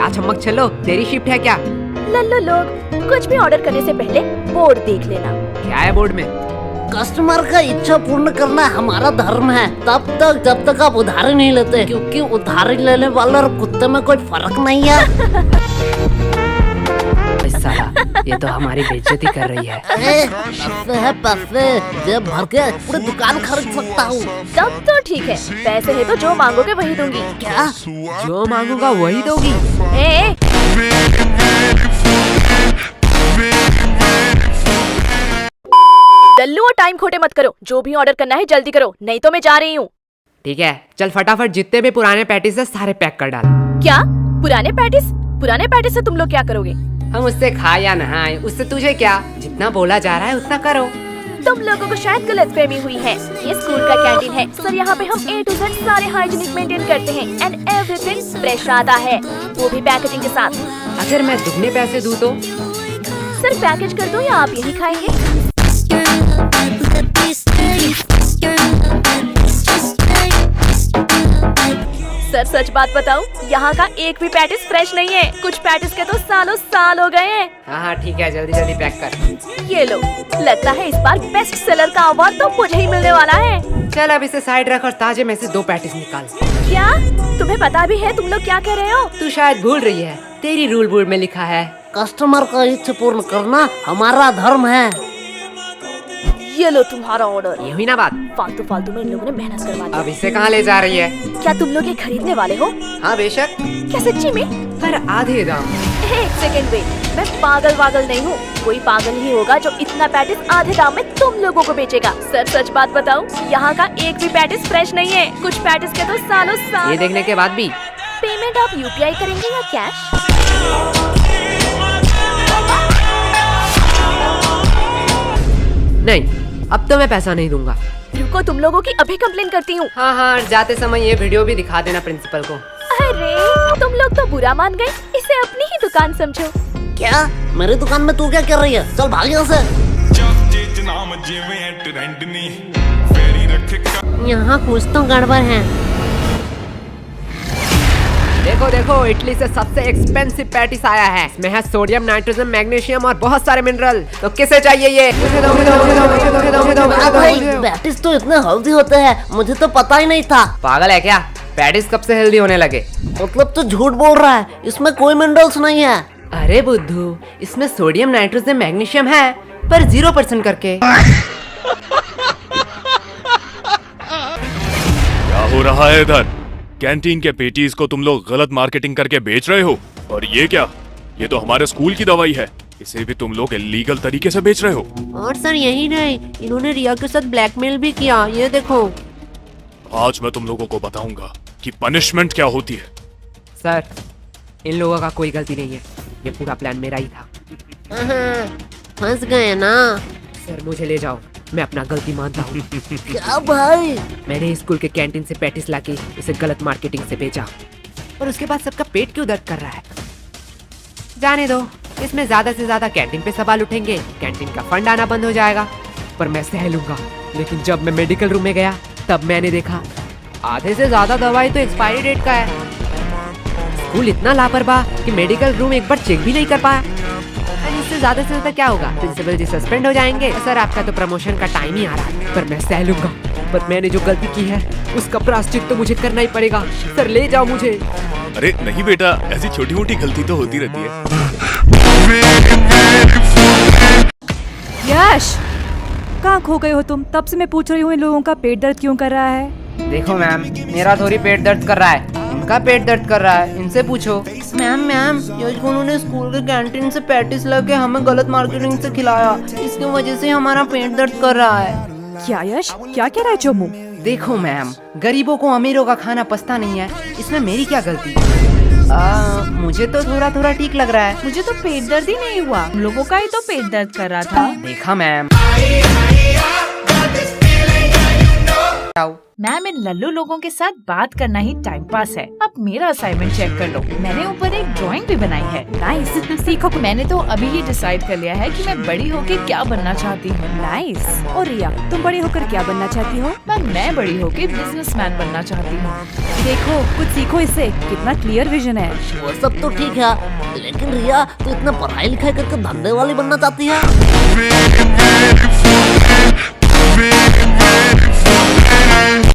क्या चमक चलो, तेरी शिफ्ट है क्या? लल्लू लोग, कुछ भी ऑर्डर करने से पहले बोर्ड देख लेना। क्या है बोर्ड में? कस्टमर का इच्छा पूर्ण करना हमारा धर्म है, तब तक जब तक आप उधारी नहीं लेते, क्योंकि उधारी लेने वाले और कुत्ते में कोई फर्क नहीं है। साला, ये तो हमारी बेइज्जती कर रही है। पैसे है पैसे, जेब भर के पूरी दुकान खरीद सकता हूँ। तब तो ठीक है, पैसे है तो जो मांगोगे वही दूंगी। क्या? जो मांगूंगा वही दोगी? ए, लल्लू और टाइम खोटे मत करो, जो भी ऑर्डर करना है जल्दी करो, नहीं तो मैं जा रही हूँ। ठीक है, चल फटाफट जितने भी पुराने पैटीज है सारे पैक कर डाल। क्या पुराने पैटिस? पुराने पैटिस से तुम लोग क्या करोगे? हम उससे खाए या नहाए, उससे तुझे क्या? जितना बोला जा रहा है उतना करो। तुम लोगों को शायद गलतफहमी हुई है, ये स्कूल का कैंटीन है सर, यहाँ पे हम A to Z सारे हाइजीनिक मेंटेन करते हैं एंड एवरीथिंग फ्रेश आता है, वो भी पैकेजिंग के साथ। अगर मैं दुगने पैसे दूं तो? सर पैकेज कर दो या आप यही खाएंगे? सर सच बात बताऊं, यहाँ का एक भी पैटिस फ्रेश नहीं है, कुछ पैटिस के तो सालों साल हो गए हैं। हाँ ठीक है, जल्दी जल्दी पैक कर। ये लो, लगता है इस बार बेस्ट सेलर का अवार्ड तो मुझे ही मिलने वाला है। चल अब इसे साइड रख और ताजे में से 2 पैटीज निकाल। क्या तुम्हें पता भी है तुम लोग क्या कह रहे हो? तू शायद भूल रही है, तेरी रूल बोर्ड में लिखा है कस्टमर का इच्छा पूर्ण करना हमारा धर्म है। ये लो तुम्हारा ऑर्डर। ये हुई ना बात? फालतू फालतू में इन लोगों ने मेहनत करवा दी। अब इसे कहाँ ले जा रही है? क्या तुम लोग ये खरीदने वाले हो? हाँ बेशक। क्या सच्ची में? पर आधे दाम। एक सेकंड वेट, मैं पागल वागल नहीं हूँ, कोई पागल ही होगा जो इतना पैटिस आधे दाम में तुम लोगों को बेचेगा। सर सच बात बताऊँ, यहाँ का एक भी पैटिस फ्रेश नहीं है, कुछ पैटिस के तो सालों साल। ये देखने के बाद भी? पेमेंट आप UPI करेंगे या कैश? नहीं, अब तो मैं पैसा नहीं दूंगा। रुको, तुम लोगों की अभी कंप्लेन करती हूँ। हाँ, जाते समय ये वीडियो भी दिखा देना प्रिंसिपल को। अरे तुम लोग तो बुरा मान गए, इसे अपनी ही दुकान समझो। क्या? मेरी दुकान में तू क्या कर रही है? चल भाग यहाँ से। यहाँ कुछ तो गड़बड़ है। देखो देखो, इटली से सबसे एक्सपेंसिव पैटीस आया है, इसमें है सोडियम, नाइट्रोजन, मैग्नीशियम और बहुत सारे मिनरल। तो किसे चाहिए ये? भाई पैटीस तो इतने हेल्दी होते हैं, मुझे तो पता ही नहीं था। पागल है क्या? पैटीस कब से हेल्दी होने लगे? मतलब तो झूठ बोल रहा है, इसमें कोई मिनरल्स नहीं है। अरे बुद्धू, इसमें सोडियम, नाइट्रोजन, मैग्नीशियम है, पर 0% करके। क्या हो रहा है इधर? कैंटीन के पेटीज को तुम लोग गलत मार्केटिंग करके बेच रहे हो। और ये क्या? ये तो हमारे स्कूल की दवाई है, इसे भी तुम लोग इलीगल तरीके से बेच रहे हो। और सर यही नहीं, इन्होंने रिया के साथ ब्लैकमेल भी किया, ये देखो। आज मैं तुम लोगों को बताऊंगा कि पनिशमेंट क्या होती है। सर, इन लोगों का कोई गलती नहीं है, ये पूरा प्लान मेरा ही था। फंस गए ना। सर मुझे ले जाओ, मैं अपना गलती मानता हूँ। क्या भाई? मैंने स्कूल के कैंटीन से पैटीस लाके इसे गलत मार्केटिंग से बेचा, और उसके बाद सबका पेट क्यों दर्द कर रहा है? जाने दो, इसमें ज्यादा से ज्यादा कैंटीन पे सवाल उठेंगे, कैंटीन का फंड आना बंद हो जाएगा, पर मैं सह लूंगा। लेकिन जब मैं मेडिकल रूम में गया तब मैंने देखा आधे से ज्यादा दवाई तो एक्सपायरी डेट का है। स्कूल इतना लापरवाह कि मेडिकल रूम एक बार चेक भी नहीं कर पाया। इससे ज्यादा से ज्यादा क्या होगा? प्रिंसिपल जी सस्पेंड हो जाएंगे। सर आपका तो प्रमोशन का टाइम ही आ रहा है, पर मैं सह लूंगा। पर मैंने जो गलती की है उसका प्रायश्चित तो मुझे करना ही पड़ेगा। सर ले जाओ मुझे। अरे नहीं बेटा, ऐसी छोटी मोटी गलती तो होती रहती है। यश, कहाँ खो गए हो तुम? तब से मैं पूछ रही हूँ इन लोगों का पेट दर्द क्यों कर रहा है? देखो मैम, मेरा थोड़ी पेट दर्द कर रहा है, इनका पेट दर्द कर रहा है, इनसे पूछो। मैम यश उन्होंने स्कूल के कैंटीन से पैटीस लाके हमें गलत मार्केटिंग से खिलाया, इसकी वजह से हमारा पेट दर्द कर रहा है। क्या यश, क्या कह रहा है चोमू? देखो मैम, गरीबों को अमीरों का खाना पचता नहीं है, इसमें मेरी क्या गलती? मुझे तो थोड़ा थोड़ा ठीक लग रहा है। मुझे तो पेट दर्द ही नहीं हुआ, हम लोगों का ही तो पेट दर्द कर रहा था। देखा मैम। मैम, इन लल्लू लोगों के साथ बात करना ही टाइम पास है। अब मेरा असाइनमेंट चेक कर लो। मैंने ऊपर एक ड्राइंग भी बनाई है। नाइस, सीखो। मैंने तो अभी ही डिसाइड कर लिया है कि मैं बड़ी होके क्या बनना चाहती हूँ। नाइस। और रिया, तुम बड़ी होकर क्या बनना चाहती हो? मैम, मैं बड़ी होके बिजनेसमैन बनना चाहती हूँ। देखो, कुछ सीखो इससे। कितना क्लियर विजन है। वो सब तो ठीक है, लेकिन रिया तू इतना पढ़ाई लिखाई करके धंधे वाली बनना चाहती है?